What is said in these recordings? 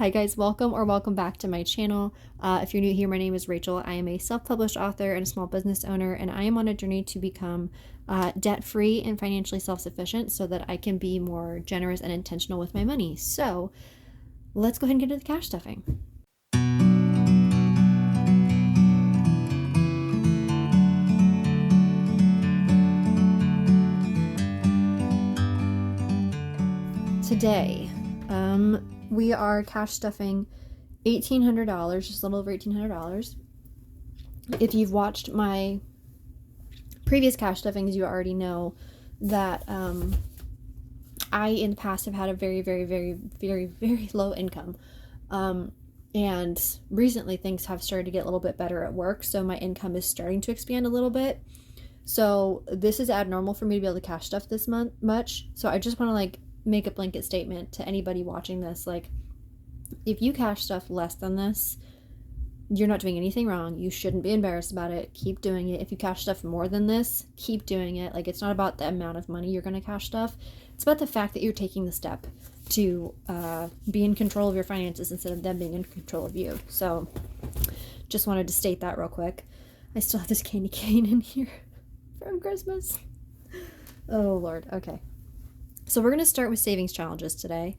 Hi guys, welcome back to my channel. If you're new here, my name is Rachel. I am a self-published author and a small business owner, and I am on a journey to become debt-free and financially self-sufficient so that I can be more generous and intentional with my money. So let's go ahead and get into the cash stuffing. Today, we are cash stuffing $1,800, just a little over $1,800. If you've watched my previous cash stuffings, you already know that I in the past have had a very low income. And recently things have started to get a little bit better at work, so my income is starting to expand a little bit. So this is abnormal for me to be able to cash stuff this much. So I just want to make a blanket statement to anybody watching this. If you cash stuff less than this, you're not doing anything wrong. You shouldn't be embarrassed about it. Keep doing it. If you cash stuff more than this, keep doing it. It's not about the amount of money you're going to cash stuff. It's about the fact that you're taking the step to be in control of your finances instead of them being in control of you. So just wanted to state that real quick. I still have this candy cane in here from Christmas. Oh, Lord. Okay. So we're going to start with savings challenges today.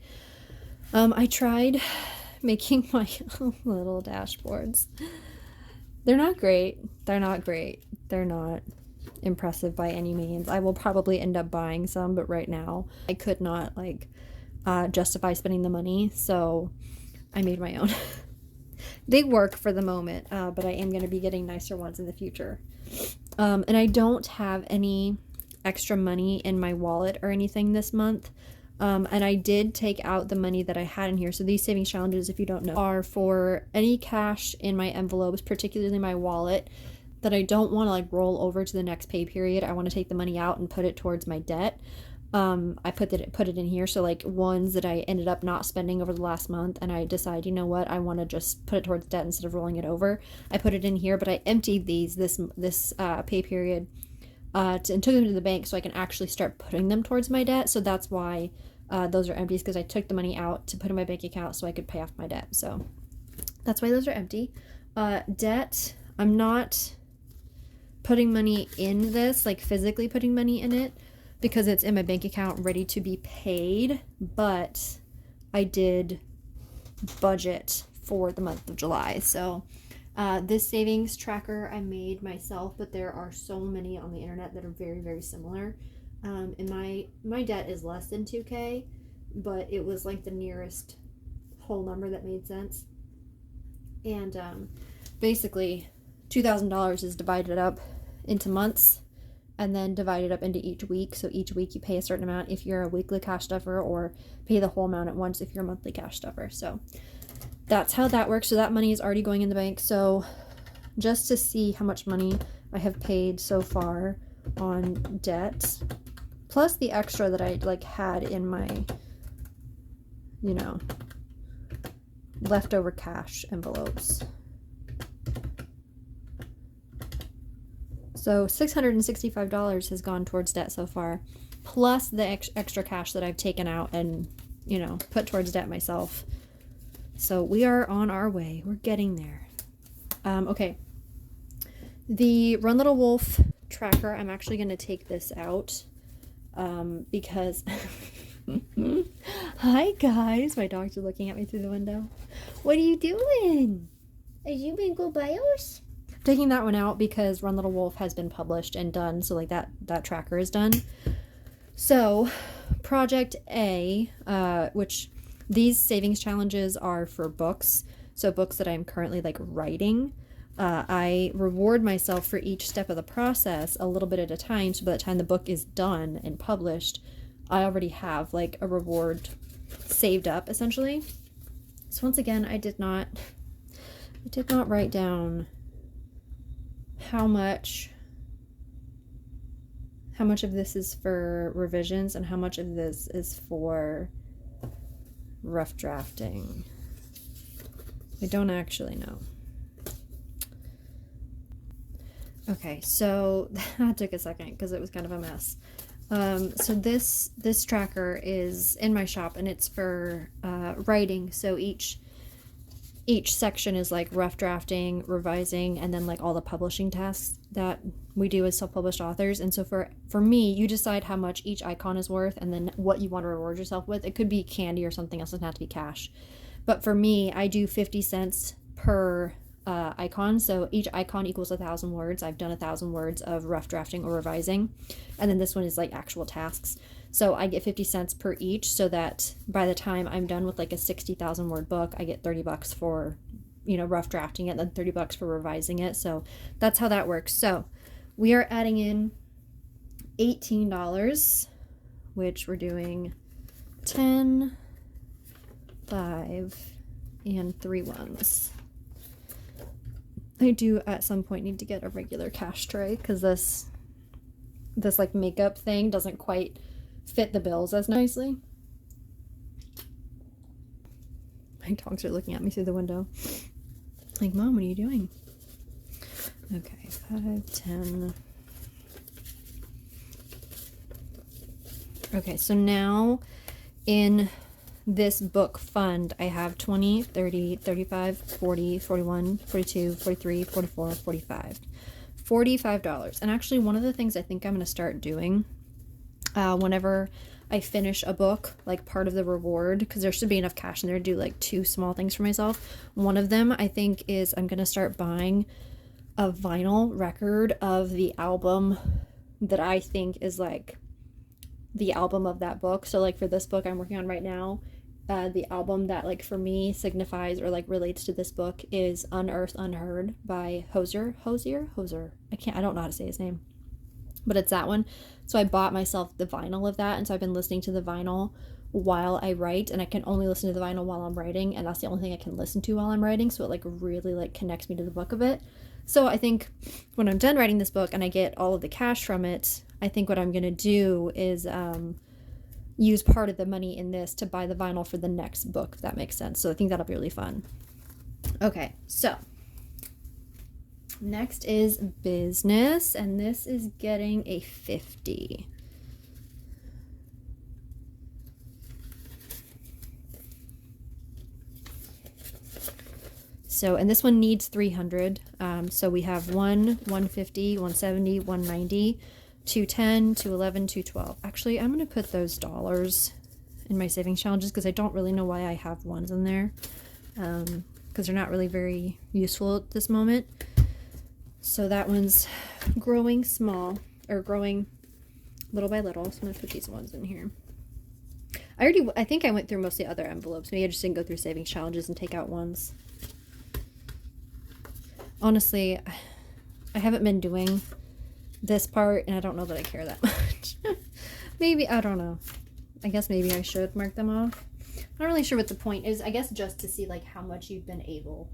I tried making my little dashboards. They're not great. They're not impressive by any means. I will probably end up buying some, but right now I could not justify spending the money, so I made my own. They work for the moment, but I am going to be getting nicer ones in the future. And I don't have any extra money in my wallet or anything this month. And I did take out the money that I had in here. So these savings challenges, if you don't know, are for any cash in my envelopes, particularly my wallet, that I don't want to roll over to the next pay period. I want to take the money out and put it towards my debt. I put it in here. So ones that I ended up not spending over the last month, and I decide, you know what, I want to just put it towards debt instead of rolling it over. I put it in here, but I emptied these this pay period and took them to the bank so I can actually start putting them towards my debt. So that's why those are empty, because I took the money out to put in my bank account so I could pay off my debt. So that's why those are empty. Debt, I'm not putting money in this, physically putting money in it, because it's in my bank account ready to be paid, but I did budget for the month of July. So this savings tracker I made myself, but there are so many on the internet that are very similar. And my debt is less than 2K, but it was the nearest whole number that made sense. And basically $2,000 is divided up into months and then divided up into each week. So each week you pay a certain amount if you're a weekly cash stuffer, or pay the whole amount at once if you're a monthly cash stuffer. So that's how that works. So that money is already going in the bank. So just to see how much money I have paid so far on debt, plus the extra that I had in my, leftover cash envelopes. So $665 has gone towards debt so far, plus the extra cash that I've taken out and, put towards debt myself. So we are on our way. We're getting there. Okay. The Run Little Wolf tracker, I'm actually going to take this out because... Hi, guys. My dogs are looking at me through the window. What are you doing? Are you being good bios? Taking that one out because Run Little Wolf has been published and done, so that tracker is done. So Project A, which these savings challenges are for books, so books that I'm currently writing. I reward myself for each step of the process a little bit at a time, so by the time the book is done and published, I already have a reward saved up, essentially. So once again, I did not write down how much of this is for revisions and how much of this is for rough drafting. I don't actually know. Okay, so that took a second because it was kind of a mess. So this tracker is in my shop, and it's for writing. So each each section is like rough drafting, revising, and then like all the publishing tasks that we do as self-published authors. And so for me, you decide how much each icon is worth and then what you want to reward yourself with. It could be candy or something else. It doesn't have to be cash. But for me, I do 50 cents per icon. So each icon equals 1,000 words. I've done 1,000 words of rough drafting or revising. And then this one is like actual tasks. So I get 50 cents per each, so that by the time I'm done with like a 60,000 word book, I get $30 for, rough drafting it, then $30 for revising it. So that's how that works. So we are adding in $18, which we're doing 10, 5, and 3 ones. I do at some point need to get a regular cash tray because this like makeup thing doesn't quite fit the bills as nicely. My dogs are looking at me through the window like, Mom, what are you doing? Okay, 5, 10. Okay, so now in this book fund, I have 20, 30, 35, 40, 41, 42, 43, 44, 45. $45. And actually, one of the things I think I'm going to start doing whenever I finish a book, like part of the reward, because there should be enough cash in there to do like 2 small things for myself. One of them, I think, is I'm going to start buying a vinyl record of the album that I think is like the album of that book. So like for this book I'm working on right now, the album that like for me signifies or like relates to this book is Unearthed Unheard by Hozier. I don't know how to say his name, but it's that one. So I bought myself the vinyl of that, and so I've been listening to the vinyl while I write, and I can only listen to the vinyl while I'm writing, and that's the only thing I can listen to while I'm writing, so it like really like connects me to the book a bit. So I think when I'm done writing this book and I get all of the cash from it, I think what I'm going to do is use part of the money in this to buy the vinyl for the next book, if that makes sense. So I think that'll be really fun. Okay, so next is business, and this is getting a 50. So, and this one needs 300. So we have 150, 170, 190, 210, 211, 212. Actually, I'm going to put those dollars in my savings challenges because I don't really know why I have ones in there. Because they're not really very useful at this moment. So that one's growing small, or growing little by little. So I'm going to put these ones in here. I think I went through most of the other envelopes. Maybe I just didn't go through savings challenges and take out ones. Honestly, I haven't been doing this part, and I don't know that I care that much. Maybe, I don't know. I guess maybe I should mark them off. I'm not really sure what the point is. I guess just to see like how much you've been able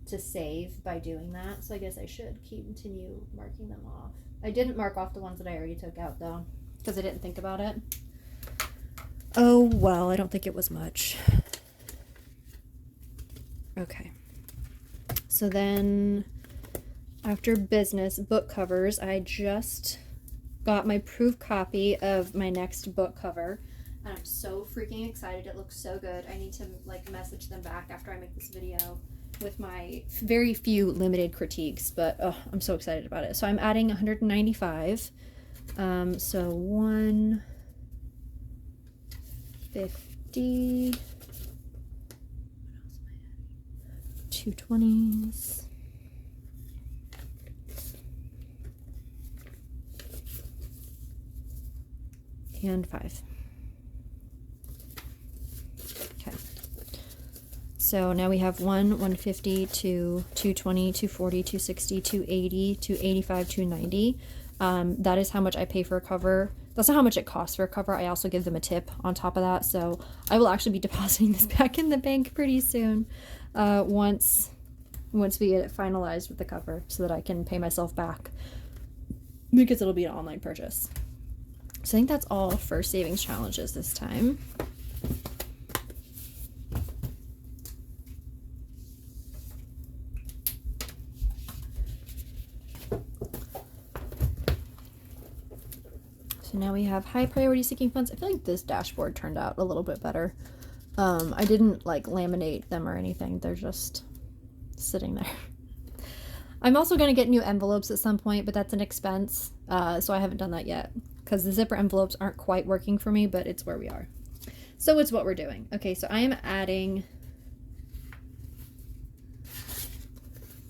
to save by doing that. So I guess I should continue marking them off. I didn't mark off the ones that I already took out though, because I didn't think about it. Oh, well, I don't think it was much. Okay. So then after business, book covers, I just got my proof copy of my next book cover. And I'm so freaking excited. It looks so good. I need to like message them back after I make this video with my very few limited critiques, but I'm so excited about it. So I'm adding 195. So 150. What else am I adding? 220s. And 5. Okay. So now we have 150, 220, 240, 260, 280, 285, 290. That is how much I pay for a cover. That's not how much it costs for a cover. I also give them a tip on top of that. So I will actually be depositing this back in the bank pretty soon, once we get it finalized with the cover, so that I can pay myself back, because it'll be an online purchase. So I think that's all for savings challenges this time. So now we have high priority seeking funds. I feel like this dashboard turned out a little bit better. I didn't like laminate them or anything. They're just sitting there. I'm also going to get new envelopes at some point, but that's an expense. So I haven't done that yet because the zipper envelopes aren't quite working for me, but it's where we are. So it's what we're doing. Okay, so I am adding,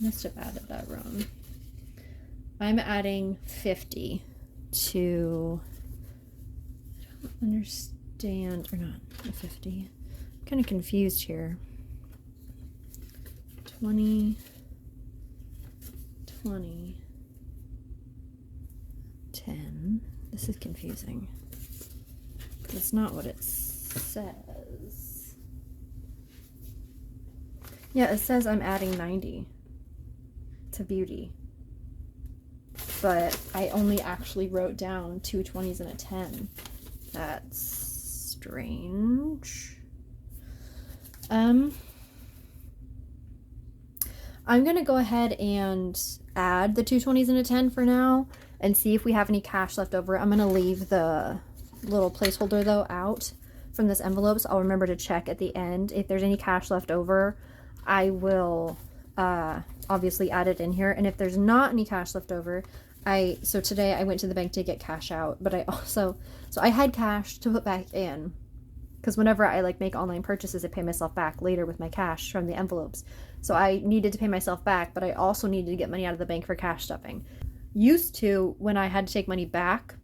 must have added that wrong. I'm adding 50 to, I don't understand, or not, 50. I'm kind of confused here. 20, 20, 10. This is confusing. That's not what it says. Yeah, it says I'm adding 90 to beauty. But I only actually wrote down 2 20s and a 10. That's strange. I'm going to go ahead and add the 2 20s and a 10 for now and see if we have any cash left over. I'm going to leave the little placeholder though out from this envelope, so I'll remember to check at the end. If there's any cash left over, I will obviously add it in here. And if there's not any cash left over, so today I went to the bank to get cash out, but so I had cash to put back in, because whenever I like make online purchases, I pay myself back later with my cash from the envelopes. So I needed to pay myself back, but I also needed to get money out of the bank for cash stuffing. Used to, when I had to take money back,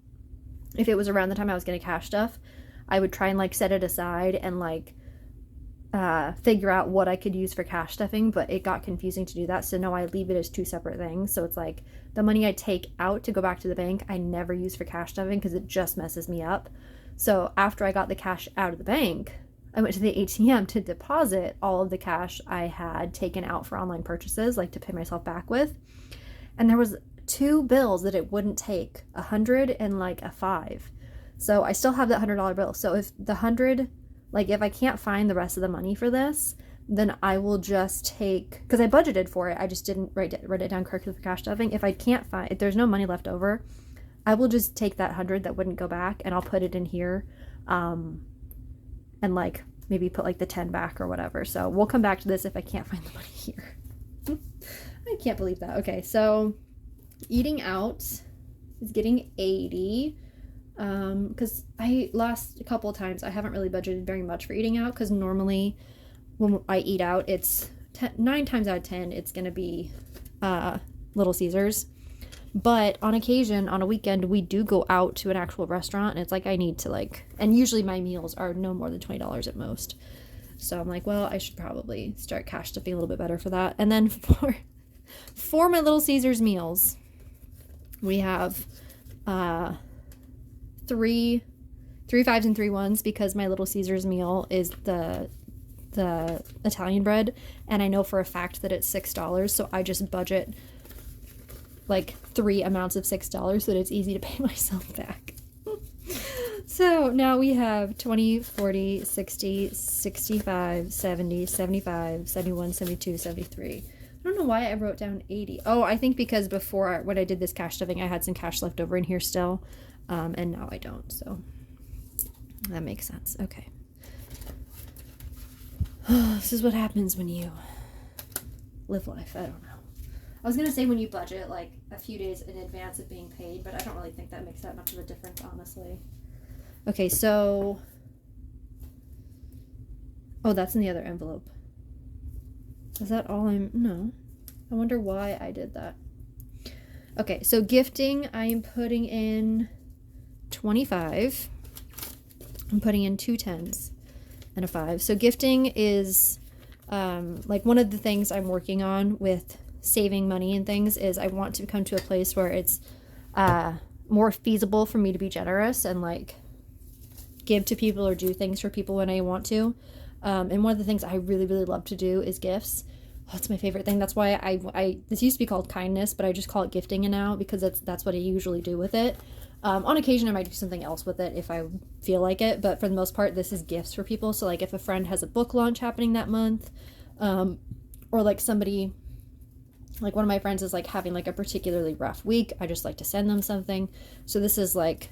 if it was around the time I was going to cash stuff, I would try and like set it aside and like figure out what I could use for cash stuffing, but it got confusing to do that. So now I leave it as 2 separate things. So it's like the money I take out to go back to the bank, I never use for cash stuffing because it just messes me up. So after I got the cash out of the bank, I went to the ATM to deposit all of the cash I had taken out for online purchases, like to pay myself back with. And there was 2 bills that it wouldn't take, 100 and like a 5. So I still have that $100 bill. So if the 100, like if I can't find the rest of the money for this, then I will just take, because I budgeted for it, I just didn't write it down correctly for cash stuffing. If I can't find, if there's no money left over, I will just take that 100 that wouldn't go back and I'll put it in here, and like maybe put like the 10 back or whatever. So we'll come back to this if I can't find the money here. I can't believe that. Okay, so eating out is getting 80. Because I lost a couple of times, I haven't really budgeted very much for eating out, because normally when I eat out, it's 9 times out of 10 it's gonna be Little Caesars. But on occasion, on a weekend, we do go out to an actual restaurant, and it's like I need to like, and usually my meals are no more than $20 at most. So I'm like, well, I should probably start cash stuffing a little bit better for that. And then for my Little Caesars meals, we have 3 5s and 3 1s, because my Little Caesars meal is the Italian bread, and I know for a fact that it's $6, so I just budget like 3 amounts of $6 so that it's easy to pay myself back. So now we have 20, 40, 60, 65, 70, 75, 71, 72, 73. I don't know why I wrote down 80. Oh, I think because before, when I did this cash stuffing, I had some cash left over in here still. And now I don't, so that makes sense. Okay. This is what happens when you live life. I don't know. I was going to say when you budget like a few days in advance of being paid, but I don't really think that makes that much of a difference, honestly. Okay, so, oh, that's in the other envelope. Is that all no. I wonder why I did that. Okay, so gifting, I am putting in 25. I'm putting in 2 10s and a 5. So gifting is like one of the things I'm working on with saving money and things is I want to come to a place where it's more feasible for me to be generous and like give to people or do things for people when I want to. And one of the things I really, really love to do is gifts. Oh, it's my favorite thing. That's why I this used to be called kindness, but I just call it gifting now because that's what I usually do with it. On occasion, I might do something else with it if I feel like it, but for the most part, this is gifts for people. So like if a friend has a book launch happening that month, or like somebody, like one of my friends is like having like a particularly rough week, I just like to send them something. So this is like,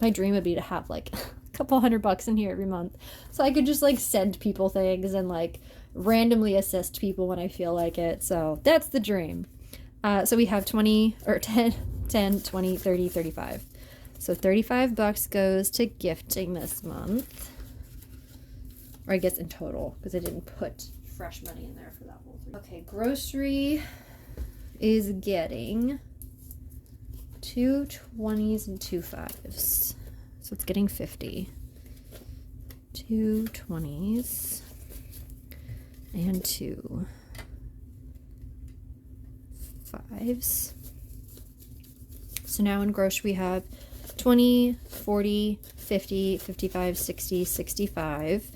my dream would be to have like couple $100 in here every month. So I could just like send people things and like randomly assist people when I feel like it. So that's the dream. So we have 20 or 10, 20, 30, 35. So $35 goes to gifting this month. Or I guess in total, because I didn't put fresh money in there for that whole thing. Okay, grocery is getting 2 20s and 2 5s. So it's getting 50. 2 20s and 2 5s. So now in grocery we have 20, 40, 50, 55, 60, 65.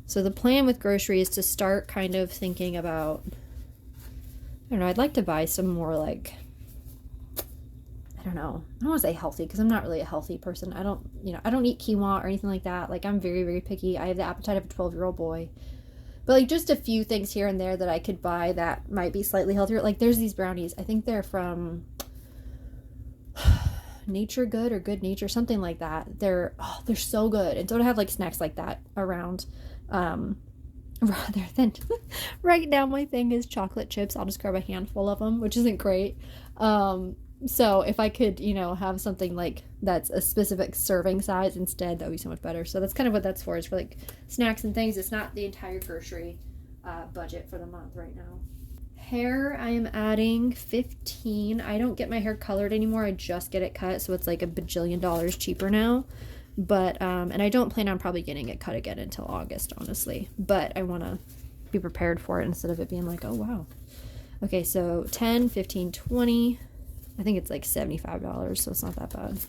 So the plan with grocery is to start kind of thinking about, I don't know, I'd like to buy some more like, I don't know, I don't want to say healthy because I'm not really a healthy person. I don't eat quinoa or anything like that. Like I'm very, very picky. I have the appetite of a 12-year-old boy. But like just a few things here and there that I could buy that might be slightly healthier. Like there's these brownies. I think they're from Nature Good or Good Nature, something like that. They're so good. And so to have like snacks like that around, rather than right now my thing is chocolate chips. I'll just grab a handful of them, which isn't great. So if I could, have something like that's a specific serving size instead, that would be so much better. So that's kind of what that's for, is for like snacks and things. It's not the entire grocery budget for the month right now. Hair, I am adding 15. I don't get my hair colored anymore. I just get it cut, so it's like $1 bajillion cheaper now. But and I don't plan on probably getting it cut again until August, honestly. But I want to be prepared for it instead of it being like, oh wow. Okay, so 10, 15, 20. I think it's like $75, so it's not that bad.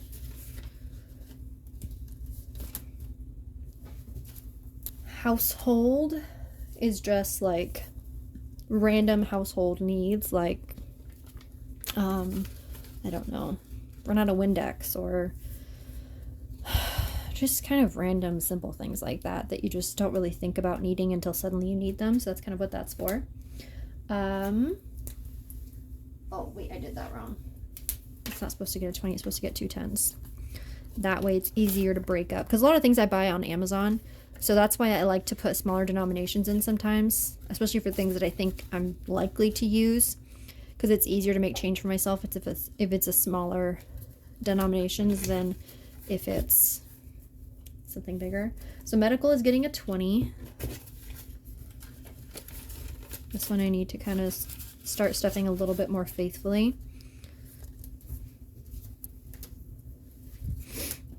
Household is just like random household needs, like I don't know, run out of Windex, or just kind of random simple things like that you just don't really think about needing until suddenly you need them. So that's kind of what that's for. Oh wait, I did that wrong. It's not supposed to get a 20, it's supposed to get 2 10s. That way it's easier to break up, because a lot of things I buy on Amazon, so that's why I like to put smaller denominations in sometimes, especially for things that I think I'm likely to use, because it's easier to make change for myself if it's a smaller denominations than if it's something bigger. So medical is getting a 20. This one I need to kind of start stuffing a little bit more faithfully.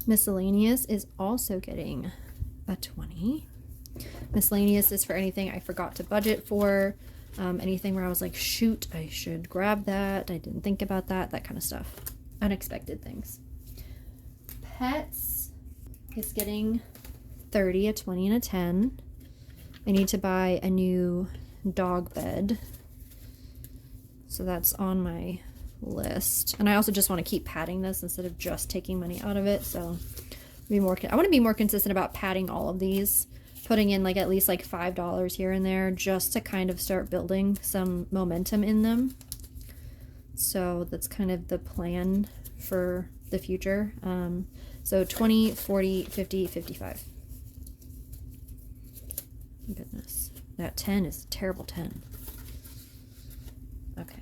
Miscellaneous is also getting a 20. Miscellaneous is for anything I forgot to budget for, anything where I was like, shoot, I should grab that, I didn't think about that kind of stuff. Unexpected things. Pets is getting 30, a 20, and a 10. I need to buy a new dog bed, so that's on my list. And I also just want to keep padding this instead of just taking money out of it. So I want to be more consistent about padding all of these, putting in like at least like $5 here and there, just to kind of start building some momentum in them. So that's kind of the plan for the future. So 20, 40, 50, 55. Goodness, that 10 is a terrible 10. Okay.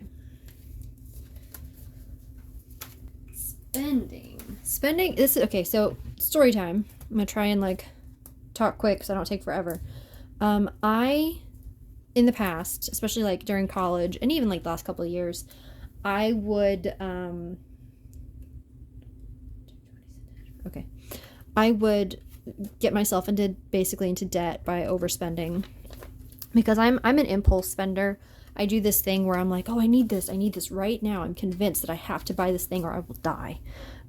Spending this is okay. So story time. I'm gonna try and like talk quick so I don't take forever. I in the past, especially like during college and even like the last couple of years, I would get myself basically into debt by overspending, because I'm an impulse spender. I do this thing where I'm like, oh, I need this right now. I'm convinced that I have to buy this thing or I will die.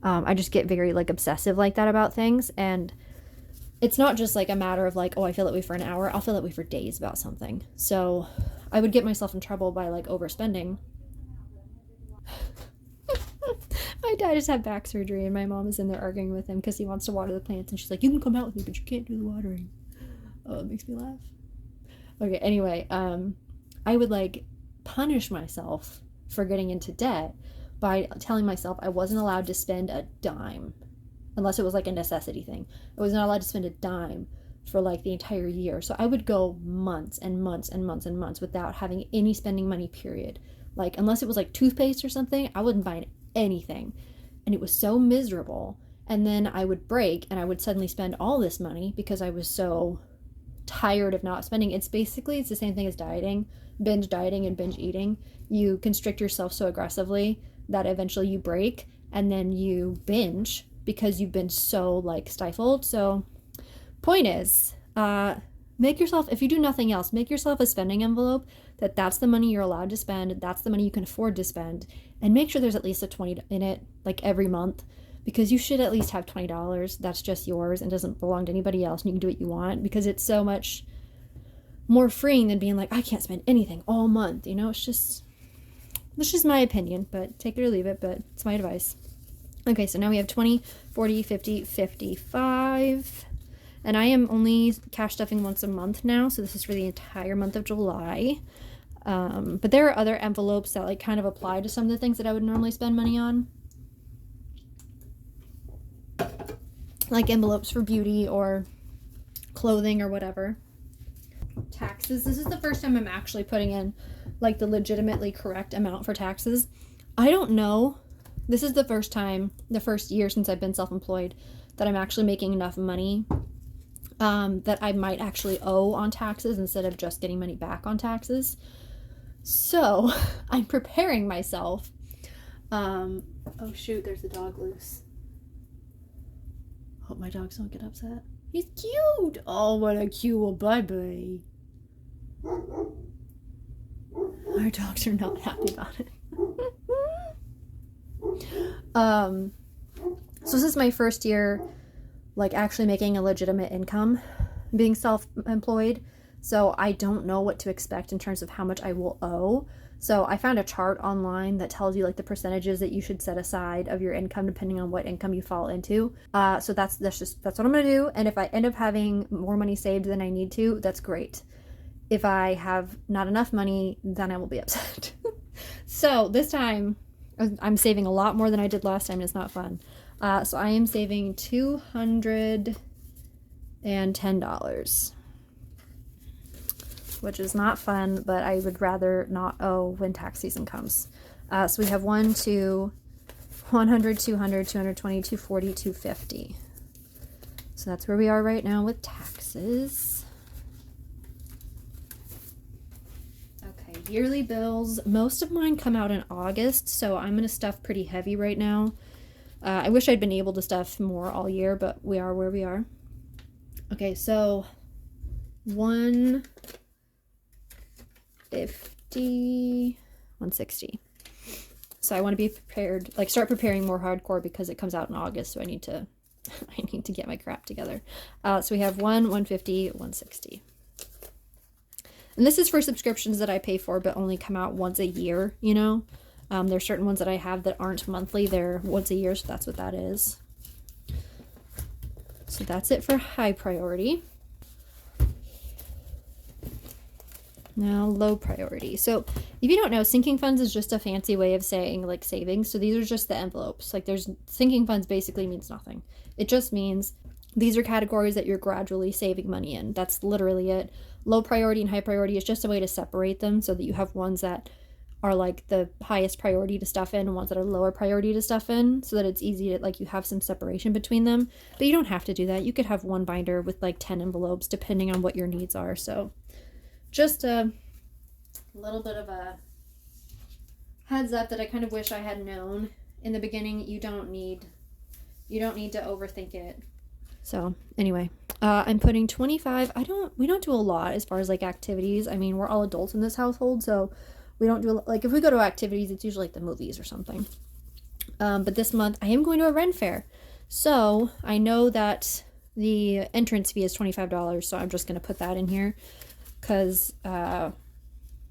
I just get very like obsessive like that about things, and it's not just like a matter of like, oh, I feel that way for an hour. I'll feel that way for days about something. So I would get myself in trouble by like overspending. My dad just had back surgery and my mom is in there arguing with him because he wants to water the plants, and she's like, you can come out with me, but you can't do the watering. Oh, it makes me laugh. Okay, anyway, I would like punish myself for getting into debt by telling myself I wasn't allowed to spend a dime unless it was like a necessity thing. I was not allowed to spend a dime for like the entire year. So I would go months and months and months and months without having any spending money, period. Like, unless it was like toothpaste or something, I wouldn't buy anything. And it was so miserable. And then I would break and I would suddenly spend all this money because I was so tired of not spending. It's the same thing as dieting, binge dieting and binge eating. You constrict yourself so aggressively that eventually you break, and then you binge because you've been so like stifled. So point is, make yourself, if you do nothing else, make yourself a spending envelope that's the money you're allowed to spend, that's the money you can afford to spend, and make sure there's at least a 20 in it like every month, because you should at least have $20 that's just yours and doesn't belong to anybody else, and you can do what you want, because it's so much more freeing than being like, I can't spend anything all month. It's just my opinion, but take it or leave it, but it's my advice. Okay, so now we have 20, 40, 50, 55. And I am only cash stuffing once a month now, so this is for the entire month of July. But there are other envelopes that like kind of apply to some of the things that I would normally spend money on. Like envelopes for beauty or clothing or whatever. Taxes. This is the first time I'm actually putting in like the legitimately correct amount for taxes. I don't know. This is the first year since I've been self-employed that I'm actually making enough money that I might actually owe on taxes instead of just getting money back on taxes. So I'm preparing myself. Oh shoot, there's a dog loose. Hope my dogs don't get upset. He's cute. Oh, what a cute little baby. Our dogs are not happy about it. So this is my first year like actually making a legitimate income, being self-employed. So I don't know what to expect in terms of how much I will owe. So I found a chart online that tells you like the percentages that you should set aside of your income depending on what income you fall into. So that's what I'm gonna do. And if I end up having more money saved than I need to, that's great. If I have not enough money, then I will be upset. So this time I'm saving a lot more than I did last time, and it's not fun. So I am saving $210, which is not fun, but I would rather not owe when tax season comes. So we have 100, 200, 220, 240, 250. So that's where we are right now with taxes. Okay, yearly bills. Most of mine come out in August, so I'm going to stuff pretty heavy right now. I wish I'd been able to stuff more all year, but we are where we are. Okay, so 150, 160. So I want to be prepared, like start preparing more hardcore because it comes out in August, so I need to get my crap together. So we have 150, 160. And this is for subscriptions that I pay for but only come out once a year, There's certain ones that I have that aren't monthly, they're once a year, so that's what that is. So that's it for high priority. Now low priority. So if you don't know, sinking funds is just a fancy way of saying like savings. So these are just the envelopes. Like sinking funds basically means nothing. It just means these are categories that you're gradually saving money in. That's literally it. Low priority and high priority is just a way to separate them so that you have ones that are like the highest priority to stuff in and ones that are lower priority to stuff in, so that it's easy to like you have some separation between them. But you don't have to do that. You could have one binder with like 10 envelopes depending on what your needs are. So just a little bit of a heads up that I kind of wish I had known in the beginning. You don't need to overthink it. So anyway, I'm putting 25. We don't do a lot as far as like activities. I mean, we're all adults in this household, so we don't do, like, if we go to activities, it's usually like the movies or something. But this month, I am going to a Ren fair. So I know that the entrance fee is $25, so I'm just going to put that in here. Because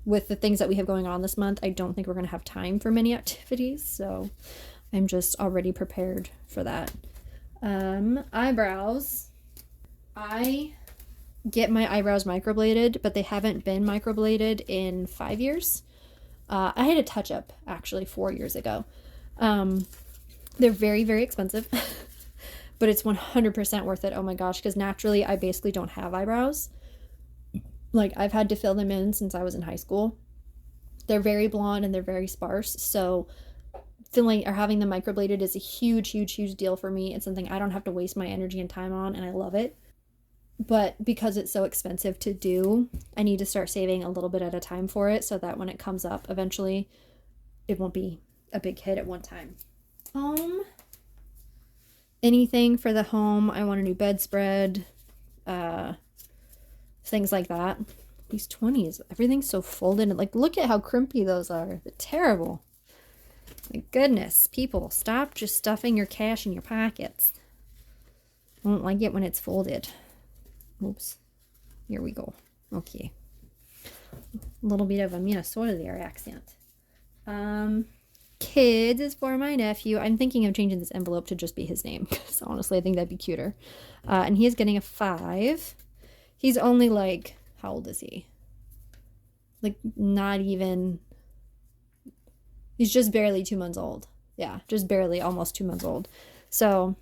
with the things that we have going on this month, I don't think we're going to have time for many activities. So I'm just already prepared for that. Eyebrows. I get my eyebrows microbladed, but they haven't been microbladed in 5 years. I had a touch-up, actually, 4 years ago. They're very, very expensive. but it's 100% worth it. Oh my gosh, because naturally I basically don't have eyebrows. Like, I've had to fill them in since I was in high school. They're very blonde and they're very sparse, so filling or having them microbladed is a huge, huge, huge deal for me. It's something I don't have to waste my energy and time on, and I love it. But because it's so expensive to do, I need to start saving a little bit at a time for it so that when it comes up eventually, it won't be a big hit at one time. Anything for the home. I want a new bedspread, things like that. These 20s, everything's so folded. Like, look at how crimpy those are. They're terrible. My goodness, people, stop just stuffing your cash in your pockets. I don't like it when it's folded. Oops. Here we go. Okay. A little bit of a Minnesota there accent. Kids is for my nephew. I'm thinking of changing this envelope to just be his name, because honestly, I think that'd be cuter. And he is getting a 5. He's only like, how old is he? Like, not even, he's just barely 2 months old. Yeah, just barely, almost 2 months old. So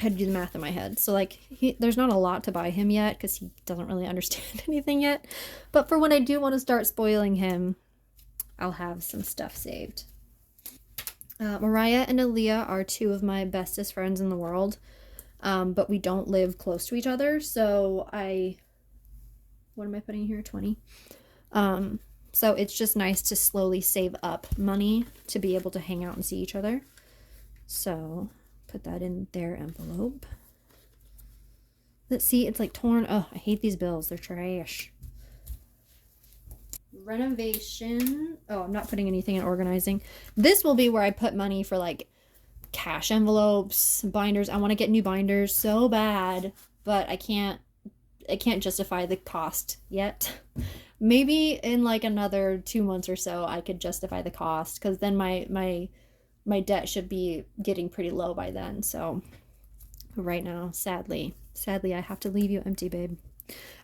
I had to do the math in my head. So, like, there's not a lot to buy him yet because he doesn't really understand anything yet. But for when I do want to start spoiling him, I'll have some stuff saved. Mariah and Aaliyah are 2 of my bestest friends in the world, but we don't live close to each other. So what am I putting here? 20. So it's just nice to slowly save up money to be able to hang out and see each other. So put that in their envelope. Let's see, it's like torn. Oh, I hate these bills. They're trash. Renovation. Oh, I'm not putting anything in organizing. This will be where I put money for like cash envelopes, binders. I want to get new binders so bad, but I can't justify the cost yet. Maybe in like another 2 months or so I could justify the cost, because then my debt should be getting pretty low by then. So right now, sadly I have to leave you empty, babe.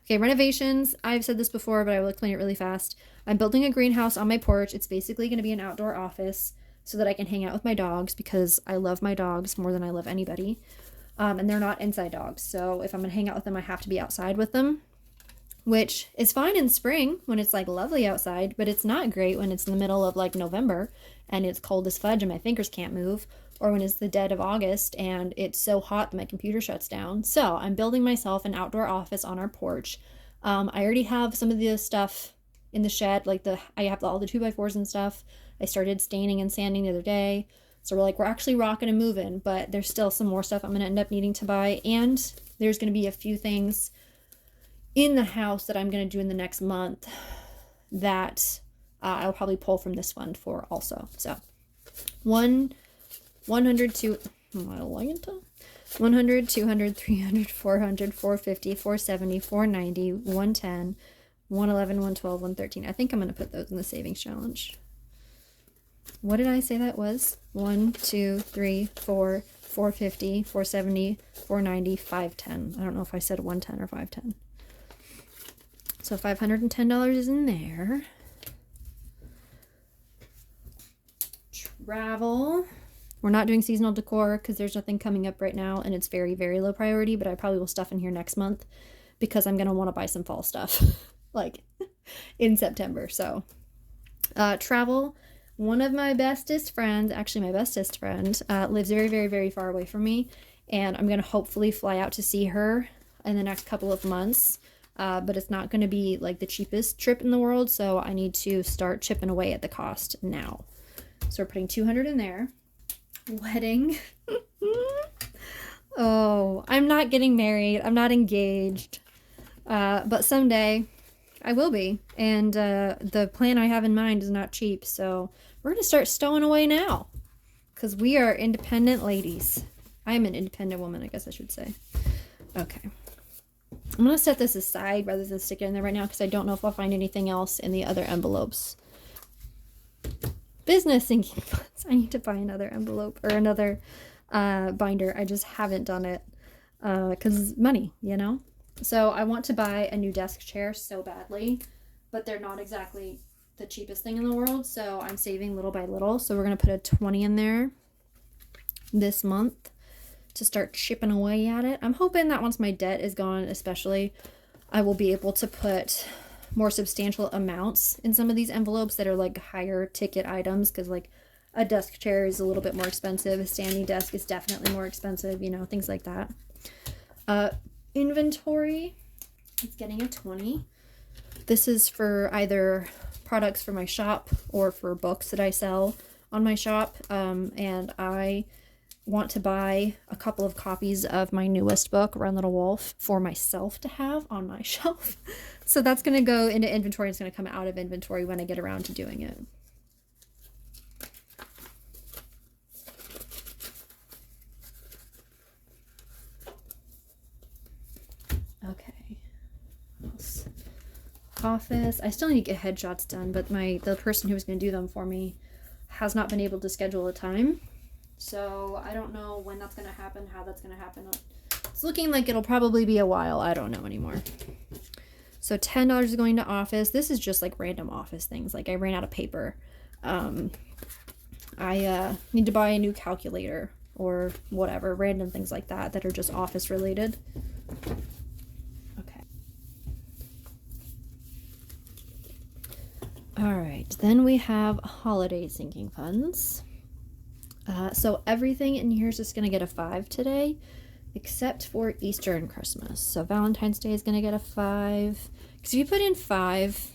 Okay, renovations. I've said this before, but I will explain it really fast. I'm building a greenhouse on my porch. It's basically going to be an outdoor office so that I can hang out with my dogs, because I love my dogs more than I love anybody. And they're not inside dogs. So if I'm going to hang out with them, I have to be outside with them, which is fine in spring when it's like lovely outside, but it's not great when it's in the middle of like November and it's cold as fudge and my fingers can't move, or when it's the dead of August and it's so hot that my computer shuts down. So I'm building myself an outdoor office on our porch. I already have some of the stuff in the shed, like I have all the 2x4s and stuff. I started staining and sanding the other day. So we're actually rocking and moving, but there's still some more stuff I'm going to end up needing to buy. And there's going to be a few things in the house that I'm going to do in the next month that I'll probably pull from this fund for also. So 100, 100, 200, 300, 400, 450, 470, 490, 110, 111, 112, 113. I think I'm going to put those in the savings challenge. What did I say that was? 1, 2, 3, 4, 450, 470, 490, 510. I don't know if I said 110 or 510. So $510 is in there. Travel. We're not doing seasonal decor because there's nothing coming up right now and it's very, very low priority, but I probably will stuff in here next month because I'm going to want to buy some fall stuff like in September. So travel. One of my bestest friends, actually my bestest friend, lives very, very, very far away from me, and I'm going to hopefully fly out to see her in the next couple of months. But it's not going to be like the cheapest trip in the world, so I need to start chipping away at the cost now. So we're putting 200 in there. Wedding. Oh, I'm not getting married. I'm not engaged. But someday I will be. And the plan I have in mind is not cheap, so we're going to start stowing away now because we are independent ladies. I am an independent woman, I guess I should say. Okay. I'm going to set this aside rather than stick it in there right now because I don't know if I'll find anything else in the other envelopes. Business sinking funds. I need to buy another envelope or another binder. I just haven't done it because money, you know? So I want to buy a new desk chair so badly, but they're not exactly the cheapest thing in the world, so I'm saving little by little. So we're going to put a 20 in there this month to start chipping away at it. I'm hoping that once my debt is gone, especially, I will be able to put more substantial amounts in some of these envelopes that are like higher ticket items, because like a desk chair is a little bit more expensive, a standing desk is definitely more expensive, you know, things like that. Inventory, it's getting a 20. This is for either products for my shop or for books that I sell on my shop, and I want to buy a couple of copies of my newest book, Run Little Wolf, for myself to have on my shelf. So that's going to go into inventory. It's going to come out of inventory when I get around to doing it. Okay. Office. I still need to get headshots done, but the person who was going to do them for me has not been able to schedule a time. So I don't know when that's going to happen, how that's going to happen. It's looking like it'll probably be a while. I don't know anymore. So $10 is going to office. This is just like random office things. Like I ran out of paper. I need to buy a new calculator or whatever. Random things like that that are just office related. Okay. All right. Then we have holiday sinking funds. So everything in here is just going to get a 5 today, except for Easter and Christmas. So Valentine's Day is going to get a 5. Because if you put in 5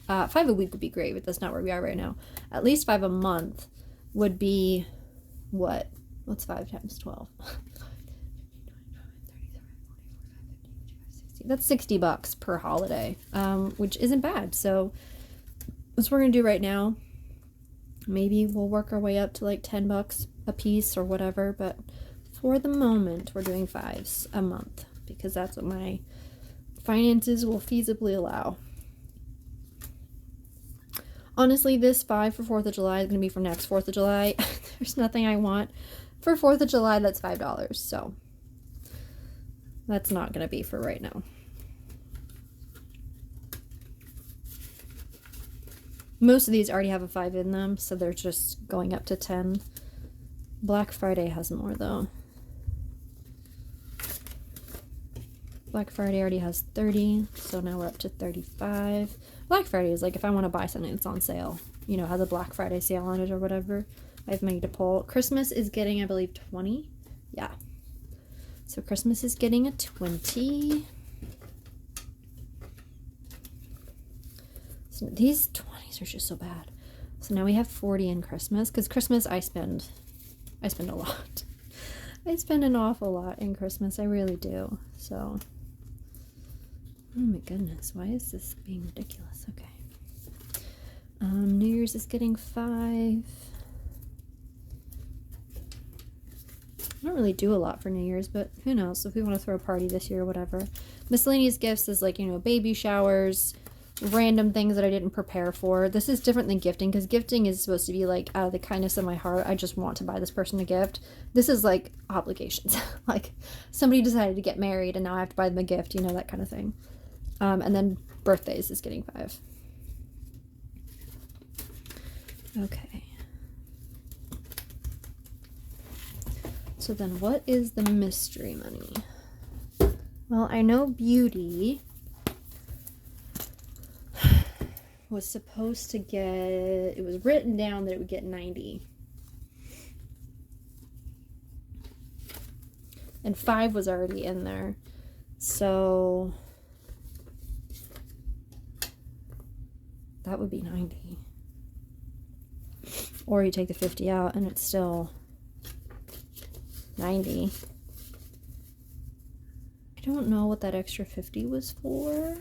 a week would be great, but that's not where we are right now. At least 5 a month would be what? What's 5 times 12? That's $60 per holiday, which isn't bad. So that's what we're going to do right now. Maybe we'll work our way up to like $10 a piece or whatever, but for the moment we're doing 5s a month because that's what my finances will feasibly allow. Honestly, this 5 for 4th of July is going to be for next 4th of July. There's nothing I want for 4th of July that's $5, so that's not going to be for right now. Most of these already have a 5 in them, so they're just going up to 10. Black Friday has more, though. Black Friday already has 30, so now we're up to 35. Black Friday is like if I want to buy something that's on sale, you know, has a Black Friday sale on it or whatever. I have money to pull. Christmas is getting, I believe, 20. Yeah. So Christmas is getting a 20. So these 20s are just so bad. So now we have 40 in Christmas, because Christmas I spend a lot. I spend an awful lot in Christmas. I really do. So, oh my goodness, why is this being ridiculous? Okay. New Year's is getting 5. I don't really do a lot for New Year's, but who knows if we want to throw a party this year or whatever. Miscellaneous gifts is like, you know, baby showers, random things that I didn't prepare for. This is different than gifting, because gifting is supposed to be like out of the kindness of my heart. I just want to buy this person a gift. This is like obligations. Like somebody decided to get married and now I have to buy them a gift, you know, that kind of thing. And then birthdays is getting 5. Okay. So then what is the mystery money? Well, I know beauty was supposed to get, it was written down that it would get 90. And 5 was already in there. So that would be 90. Or you take the 50 out and it's still 90. I don't know what that extra 50 was for.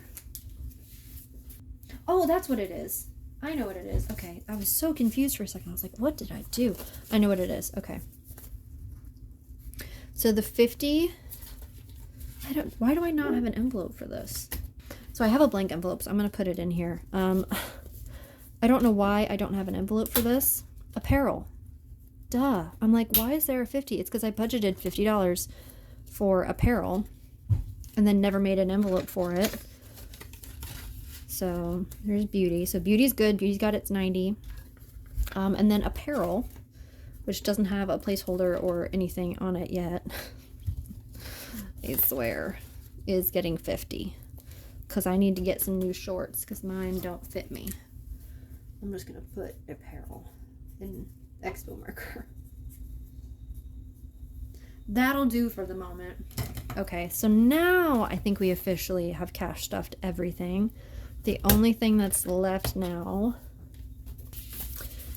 Oh, that's what it is. I know what it is. Okay, I was so confused for a second. I was like, what did I do? I know what it is. Okay. So the 50, why do I not have an envelope for this? So I have a blank envelope, so I'm going to put it in here. I don't know why I don't have an envelope for this. Apparel. Duh. I'm like, why is there a 50? It's because I budgeted $50 for apparel and then never made an envelope for it. So there's beauty. So beauty's good. Beauty's got its 90. And then apparel which doesn't have a placeholder or anything on it yet, I swear, is getting 50. Because I need to get some new shorts because mine don't fit me. I'm just going to put apparel in expo marker. That'll do for the moment. Okay, so now I think we officially have cash stuffed everything. The only thing that's left now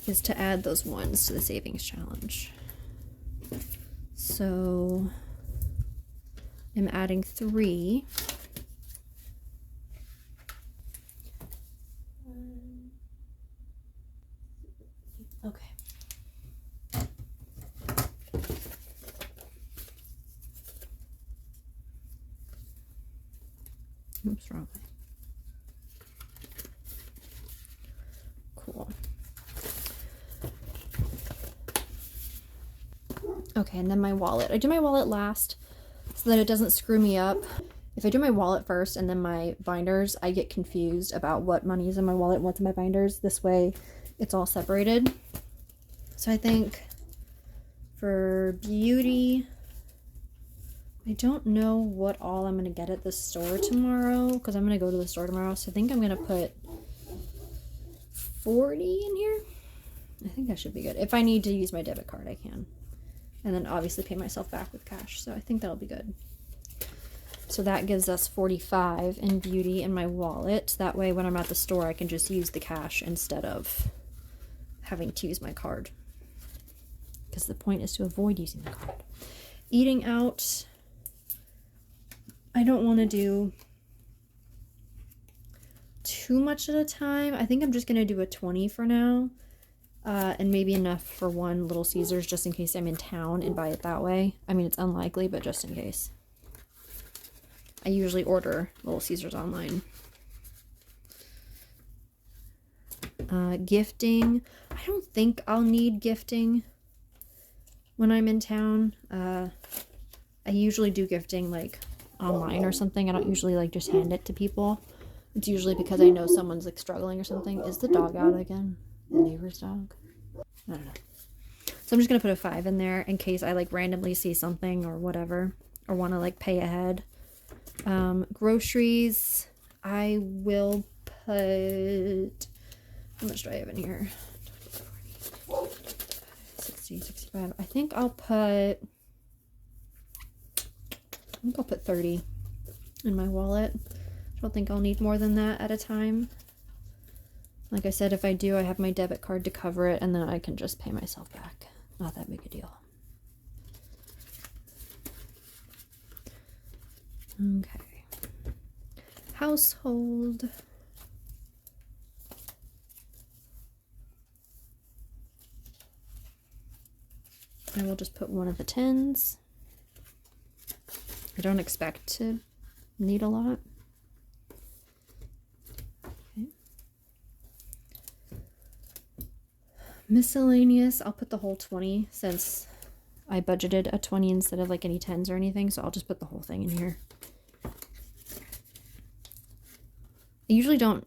is to add those ones to the savings challenge. So I'm adding 3. Okay. Oops, wrong way. Cool. Okay, and then my wallet. I do my wallet last so that it doesn't screw me up. If I do my wallet first and then my binders, I get confused about what money is in my wallet and what's in my binders. This way, it's all separated. So I think for beauty, I don't know what all I'm going to get at the store tomorrow because I'm going to go to the store tomorrow. So I think I'm going to put 40 in here. I think that should be good. If I need to use my debit card, I can. And then obviously pay myself back with cash. So I think that'll be good. So that gives us 45 in beauty in my wallet. That way when I'm at the store, I can just use the cash instead of having to use my card. Because the point is to avoid using the card. Eating out, I don't want to do too much at a time. I think I'm just going to do a 20 for now. And maybe enough for one Little Caesars just in case I'm in town and buy it that way. I mean, it's unlikely, but just in case. I usually order Little Caesars online. Gifting. I don't think I'll need gifting when I'm in town. I usually do gifting like online or something. I don't usually like just hand it to people. It's usually because I know someone's like struggling or something. Is the dog out again? The neighbor's dog? I don't know. So I'm just going to put a 5 in there in case I like randomly see something or whatever. Or want to like pay ahead. Groceries. I will put... How much do I have in here? 60, 65. I think I'll put 30 in my wallet. I don't think I'll need more than that at a time. Like I said, if I do, I have my debit card to cover it, and then I can just pay myself back. Not that big a deal. Okay. Household. I will just put one of the 10s. I don't expect to need a lot. Okay. Miscellaneous, I'll put the whole 20 since I budgeted a 20 instead of like any 10s or anything, so I'll just put the whole thing in here. I usually don't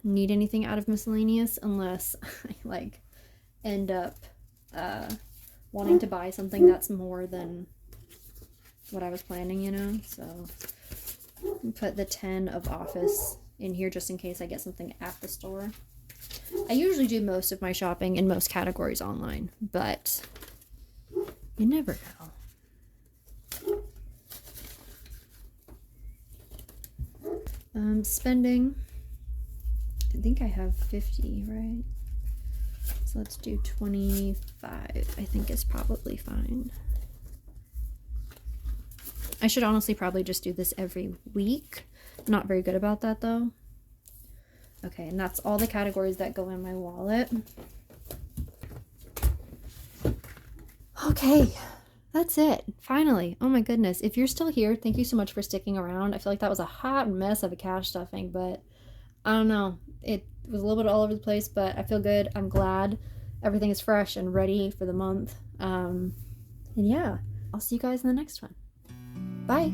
need anything out of miscellaneous unless I like end up wanting to buy something that's more than what I was planning, you know, so put the 10 of office in here just in case I get something at the store. I usually do most of my shopping in most categories online, but you never know. Spending, I think I have 50, right? So let's do 25, I think is probably fine. I should honestly probably just do this every week. I'm not very good about that though. Okay, and that's all the categories that go in my wallet. Okay, that's it. Finally. Oh my goodness. If you're still here, thank you so much for sticking around. I feel like that was a hot mess of a cash stuffing, but I don't know. It was a little bit all over the place, but I feel good. I'm glad everything is fresh and ready for the month. And yeah, I'll see you guys in the next one. Bye.